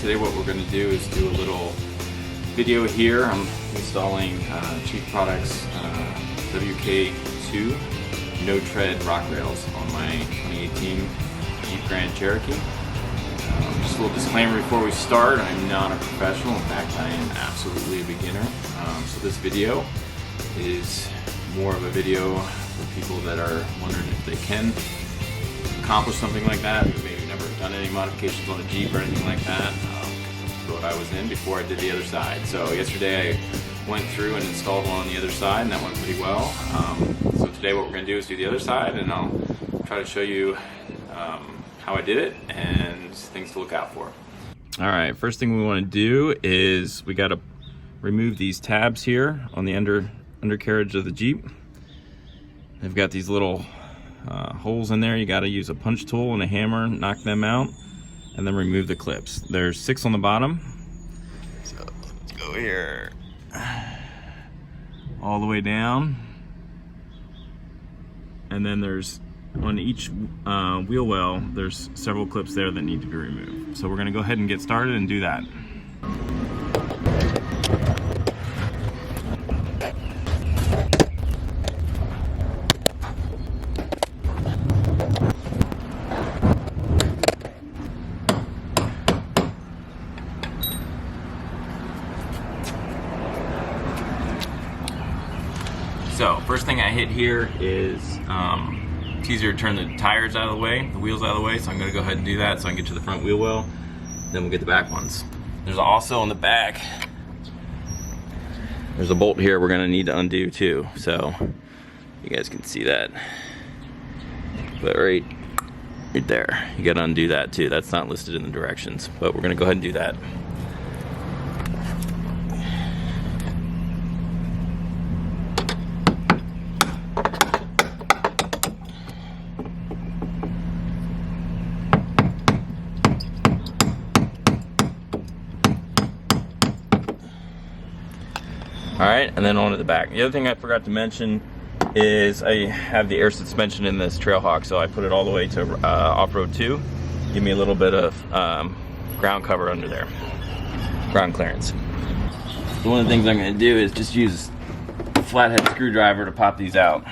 today what we're going to do is do a little video here. I'm installing Jeep Products WK2 no tread rock rails on my 2018 Jeep Grand Cherokee. Just a little disclaimer before we start, I'm not a professional. In fact, I am absolutely a beginner. So this video is more of a video for people that are wondering if they can accomplish something like that, who maybe never done any modifications on a Jeep or anything like that. That's what I was in before I did the other side. So yesterday I went through and installed one on the other side, and that went pretty well. So today what we're going to do is do the other side, and I'll try to show you how I did it and things to look out for. Alright, first thing we want to do is we got to remove these tabs here on the undercarriage of the Jeep. They've got these little holes in there. You got to use a punch tool and a hammer, knock them out, and then remove the clips. There's 6 on the bottom. So let's go here all the way down, and then there's on each wheel well, there's several clips there that need to be removed. So we're going to go ahead and get started and do that. So first thing I hit here is it's easier to turn the tires out of the way, the wheels out of the way, so I'm going to go ahead and do that so I can get to the front wheel well, then we'll get the back ones. There's also on the back, there's a bolt here we're going to need to undo too, so you guys can see that. But right there, you got to undo that too. That's not listed in the directions, but we're going to go ahead and do that. Alright, and then on to the back. The other thing I forgot to mention is I have the air suspension in this Trailhawk, so I put it all the way to off-road 2. Give me a little bit of ground cover under there, ground clearance. So one of the things I'm going to do is just use a flathead screwdriver to pop these out.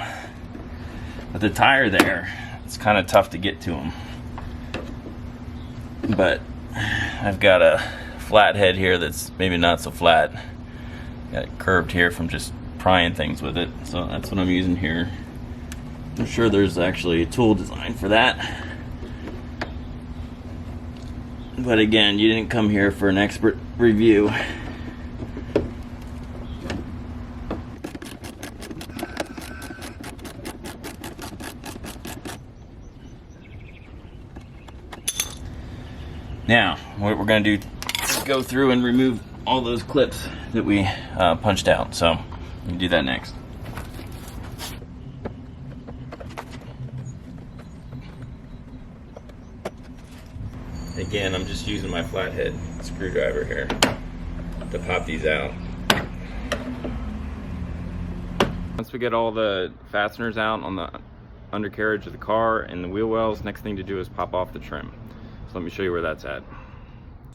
But the tire there, it's kind of tough to get to them. But I've got a flat head here that's maybe not so flat. Got it curved here from just prying things with it, so that's what I'm using here. I'm sure there's actually a tool designed for that, but again, you didn't come here for an expert review. Now what we're going to do is go through and remove all those clips that we punched out, so we can do that next. Again, I'm just using my flathead screwdriver here to pop these out. Once we get all the fasteners out on the undercarriage of the car and the wheel wells, next thing to do is pop off the trim. So let me show you where that's at.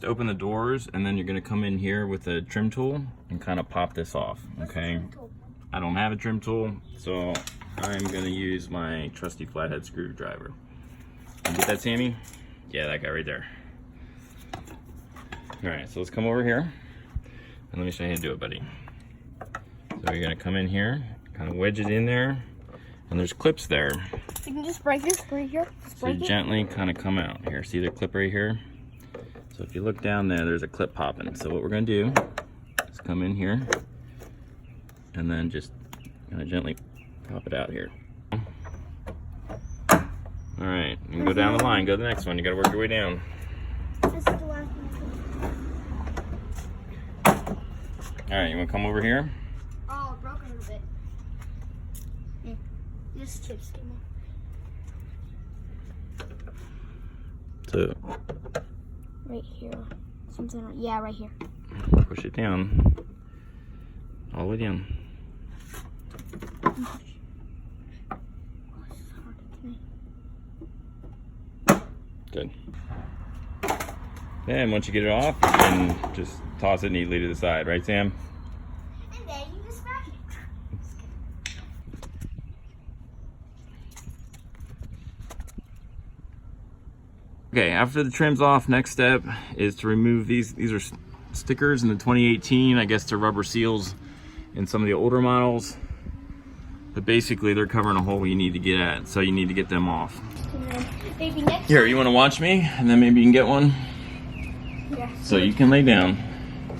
Open the doors, and then you're going to come in here with a trim tool and kind of pop this off. Okay, I don't have a trim tool, so I'm going to use my trusty flathead screwdriver. You get that, Sammy? Yeah, that guy right there. Alright, so let's come over here and let me show you how to do it, buddy. So you're going to come in here, kind of wedge it in there, and there's clips there. You can just break this right here. So you gently kind of come out here. See the clip right here? So if you look down there, there's a clip popping. So what we're going to do is come in here and then just kind of gently pop it out here. All right, you can go down the line, go to the next one. You got to work your way down. This is the last one. All right, you want to come over here? Oh, it broke a little bit. Yeah, this chips came off. So Right here. Something like, yeah, right here. push it down. All the way down. Good. Then once you get it off, you can just toss it neatly to the side, right, Sam? And then you just smack it. Okay, after the trim's off, next step is to remove these. These are stickers in the 2018, I guess they're rubber seals in some of the older models. But basically they're covering a hole you need to get at, so you need to get them off. Maybe next Here, you wanna watch me? And then maybe you can get one? Yeah. So you can lay down.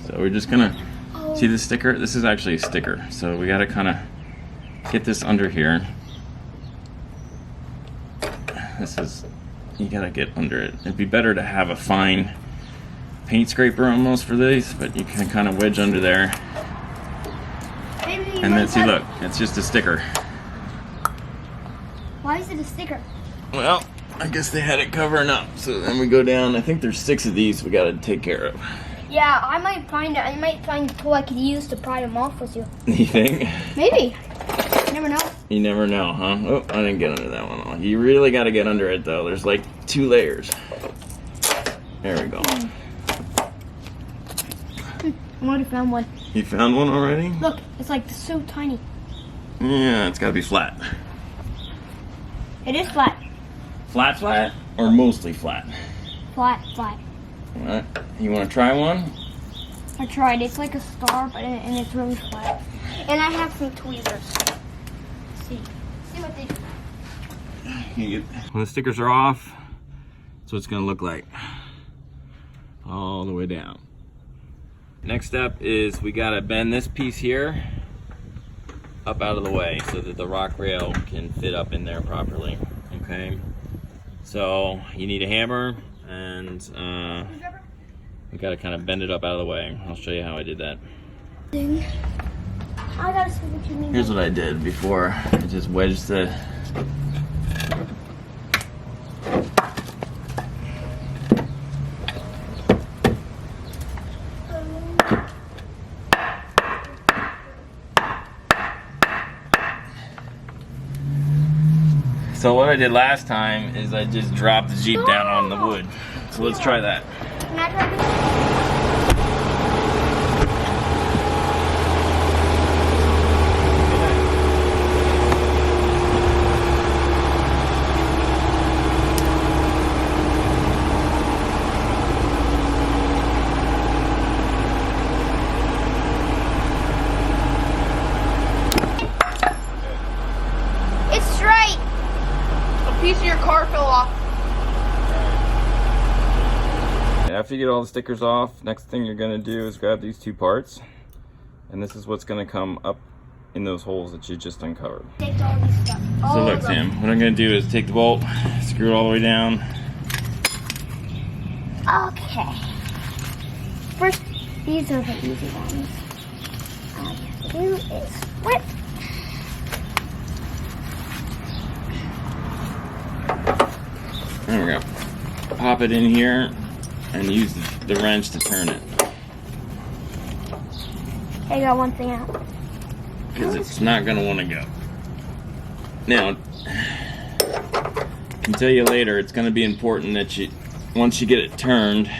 So we're just gonna, see the sticker? This is actually a sticker. So we gotta kinda get this under here. This is, you gotta get under it. It'd be better to have a fine paint scraper almost for these, but you can kind of wedge under there. And then see, look, it's just a sticker. Why is it a sticker? Well, I guess they had it covering up. So then we go down. I think there's 6 of these we gotta take care of. Yeah, I might find a tool I could use to pry them off with you. You think? Maybe. You never know. You never know, huh? Oh, I didn't get under that one. You really gotta get under it though. There's like 2 layers. There we go. I already found one. You found one already? Look, it's like so tiny. Yeah, it's gotta be flat. It is flat. Flat, flat, or mostly flat? Flat, flat. Alright, you wanna try one? I tried. It's like a star, but and it's really flat. And I have some tweezers. See what they do. When the stickers are off, that's what it's gonna look like. All the way down. Next step is we gotta bend this piece here up out of the way so that the rock rail can fit up in there properly. Okay, so you need a hammer and we gotta kind of bend it up out of the way. I'll show you how I did that. I gotta see what you mean. Here's what I did before. I just wedged the So what I did last time is I just dropped the Jeep down on the wood. So let's try that. Can I try this? It's straight. A piece of your car fell off. After you get all the stickers off, next thing you're gonna do is grab these 2 parts, and this is what's gonna come up in those holes that you just uncovered. Take all this stuff. So look, Sam, what I'm gonna do is take the bolt, screw it all the way down. Okay. First, these are the easy ones. All you have to do is flip. There we go. Pop it in here and use the wrench to turn it. I got one thing out. Because it's not going to want to go. Now, I can tell you later, it's going to be important that you, once you get it turned,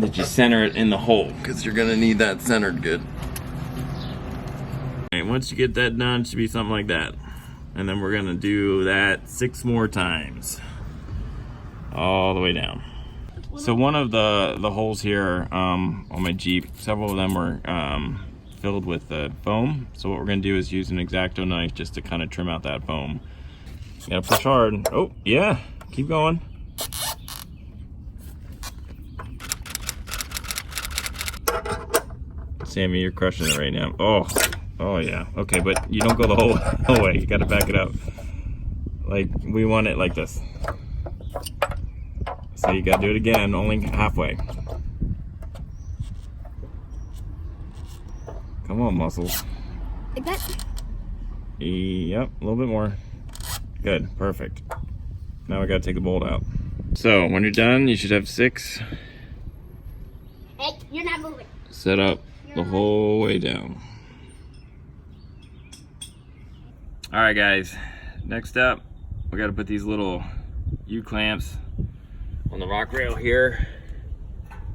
that you center it in the hole, because you're going to need that centered good. Okay, once you get that done, it should be something like that. And then we're going to do that 6 more times. All the way down. So one of the holes here on my Jeep, several of them were filled with foam. So what we're going to do is use an X-Acto knife just to kind of trim out that foam. You gotta push hard. Oh, yeah, keep going. Sammy, you're crushing it right now. Oh yeah. Okay, but you don't go the whole way. You gotta back it up. Like, we want it like this. So you gotta do it again, only halfway. Come on, muscles. Like that? Yep, a little bit more. Good, perfect. Now we gotta take the bolt out. So when you're done, you should have 6 Hey, you're not moving. set up the whole way down. Alright guys, next up, we gotta put these little U-clamps on the rock rail here.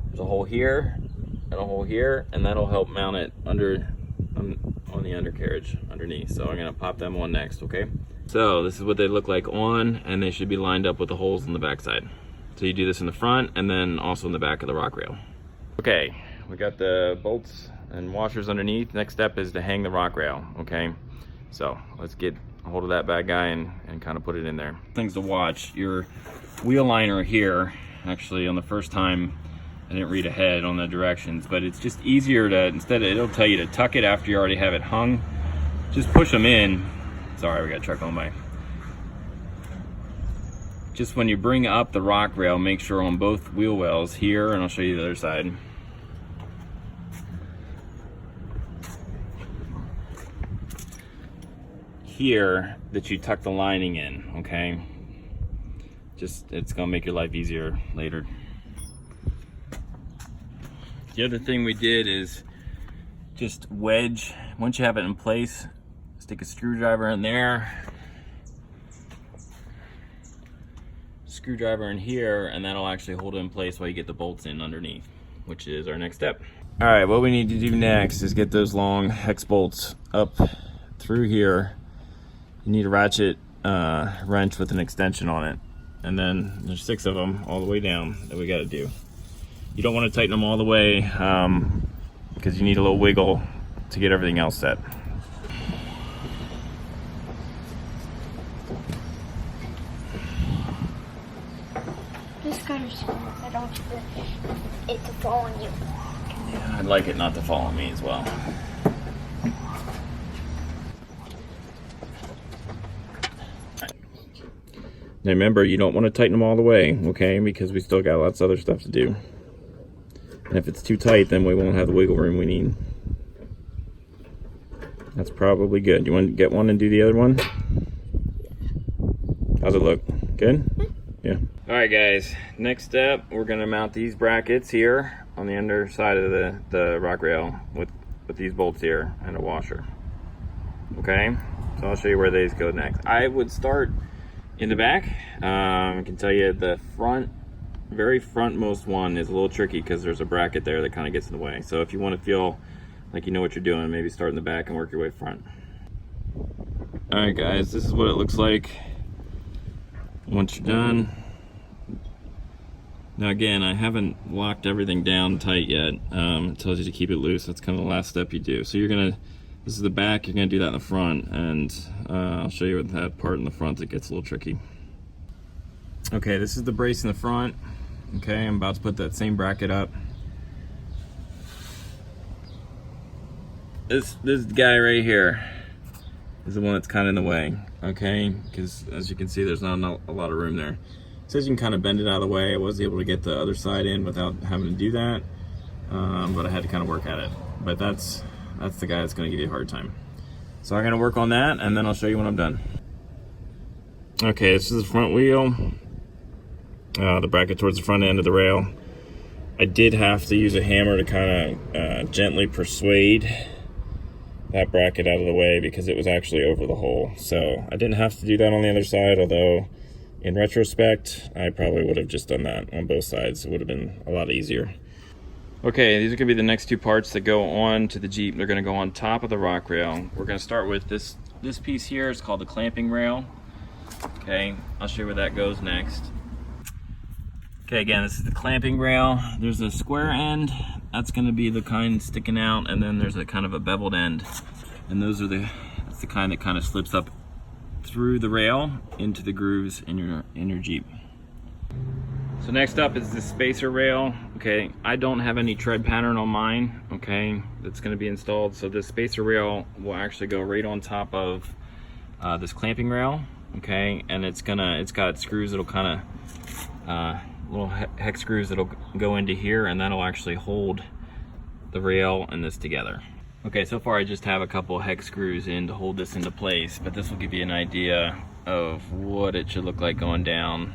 There's a hole here and a hole here, and that'll help mount it under on the undercarriage underneath. So I'm gonna pop them on next, okay? So this is what they look like on, and they should be lined up with the holes in the backside. So you do this in the front and then also in the back of the rock rail. Okay, we got the bolts and washers underneath. Next step is to hang the rock rail, okay? So let's get a hold of that bad guy and kind of put it in there. Things to watch, your wheel liner here, actually on the first time, I didn't read ahead on the directions, but it's just easier to, instead of, it'll tell you to tuck it after you already have it hung, just push them in. Sorry, we got a truck on by. Just when you bring up the rock rail, make sure on both wheel wells here, and I'll show you the other side. Here, that you tuck the lining in, okay? Just, it's gonna make your life easier later. The other thing we did is just wedge, once you have it in place, stick a screwdriver in there, screwdriver in here, and that'll actually hold it in place while you get the bolts in underneath, which is our next step. All right, what we need to do next is get those long hex bolts up through here. You need a ratchet wrench with an extension on it, and then there's 6 of them all the way down that we got to do. You don't want to tighten them all the way because you need a little wiggle to get everything else set. Just kind of smooth. I don't want it to fall on you. Yeah, I'd like it not to fall on me as well. Now remember, you don't want to tighten them all the way, okay? Because we still got lots of other stuff to do. And if it's too tight, then we won't have the wiggle room we need. That's probably good. You want to get one and do the other one? How's it look? Good? Yeah. All right, guys. Next step, we're going to mount these brackets here on the underside of the rock rail with these bolts here and a washer. Okay? So I'll show you where these go next. I would start in the back. I can tell you the very frontmost one is a little tricky because there's a bracket there that kind of gets in the way. So if you want to feel like you know what you're doing, maybe start in the back and work your way front. All right, guys, this is what it looks like once you're done. Now again, I haven't locked everything down tight yet. It tells you to keep it loose. That's kind of the last step you do. So this is the back, you're gonna do that in the front, and I'll show you with that part in the front that gets a little tricky. Okay, this is the brace in the front. Okay, I'm about to put that same bracket up. This guy right here is the one that's kind of in the way, okay? Because as you can see, there's not a lot of room there. It says you can kind of bend it out of the way. I was able to get the other side in without having to do that, but I had to kind of work at it. But that's the guy that's going to give you a hard time. So I'm going to work on that, and then I'll show you when I'm done. Okay, this is the front wheel. The bracket towards the front end of the rail. I did have to use a hammer to kind of gently persuade that bracket out of the way because it was actually over the hole. So I didn't have to do that on the other side, although in retrospect, I probably would have just done that on both sides. It would have been a lot easier. Okay, these are going to be the next 2 parts that go on to the Jeep. They're going to go on top of the rock rail. We're going to start with this piece here. It's called the clamping rail. Okay, I'll show you where that goes next. Okay, again, this is the clamping rail. There's a square end. That's going to be the kind sticking out, and then there's a kind of a beveled end. And that's the kind that kind of slips up through the rail into the grooves in your Jeep. So next up is the spacer rail. Okay, I don't have any tread pattern on mine, okay, that's going to be installed. So this spacer rail will actually go right on top of this clamping rail, okay, and it's got screws that'll kind of little hex screws that'll go into here, and that'll actually hold the rail and this together. Okay, so far I just have a couple hex screws in to hold this into place, but this will give you an idea of what it should look like going down.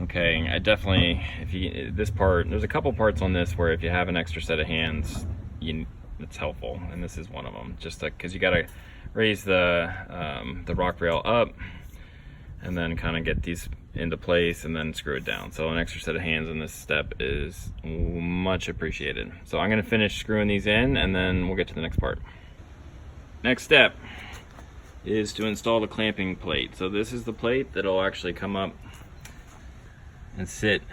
Okay, I definitely, there's a couple parts on this where if you have an extra set of hands, it's helpful, and this is one of them. Just because you got to raise the rock rail up, and then kind of get these into place and then screw it down. So an extra set of hands on this step is much appreciated. So I'm gonna finish screwing these in and then we'll get to the next part. Next step is to install the clamping plate. So this is the plate that'll actually come up and sit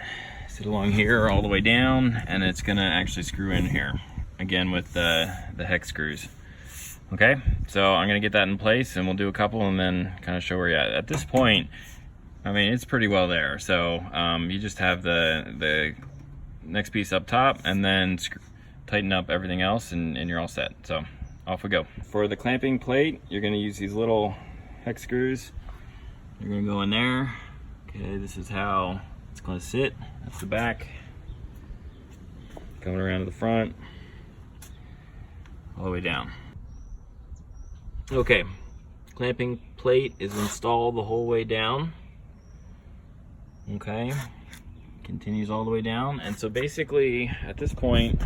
along here all the way down, and it's gonna actually screw in here again with the hex screws. Okay, so I'm gonna get that in place and we'll do a couple and then kind of show where you're at this point. I mean, it's pretty well there. So you just have the next piece up top and then tighten up everything else and you're all set. So off we go. For the clamping plate, you're gonna use these little hex screws. You're gonna go in there. Okay, this is how it's gonna sit. That's the back. Coming around to the front, all the way down. Okay, clamping plate is installed the whole way down. Okay, continues all the way down. And so basically, at this point,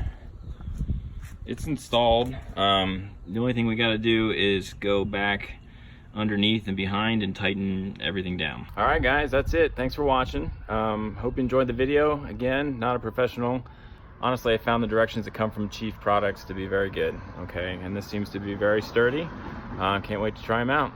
it's installed. The only thing we gotta do is go back underneath and behind and tighten everything down. All right guys, that's it. Thanks for watching. Hope you enjoyed the video. Again, not a professional. Honestly, I found the directions that come from Chief Products to be very good. Okay, and this seems to be very sturdy. Can't wait to try them out.